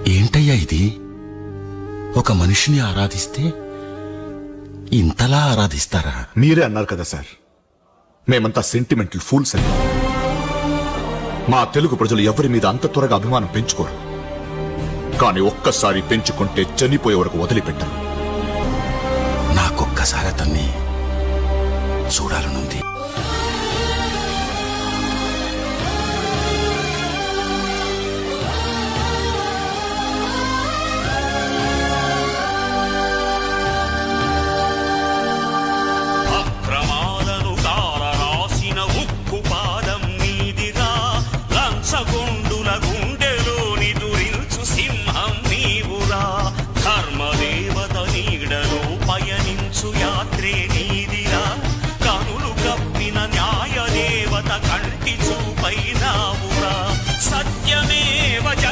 ఏంటయ్యా ఇది? ఒక మనిషిని ఆరాధిస్తే ఇంతలా ఆరాధిస్తారా? మీరే అన్నారు కదా సార్, మేమంతా సెంటిమెంటల్ ఫూల్స్ అని. మా తెలుగు ప్రజలు ఎవరి మీద అంత త్వరగా అభిమానం పెంచుకోరు. కానీ ఒక్కసారి పెంచుకుంటే చనిపోయే వరకు వదిలిపెట్టరు. నాకొక్కసారి అతన్ని చూడాలనుంది.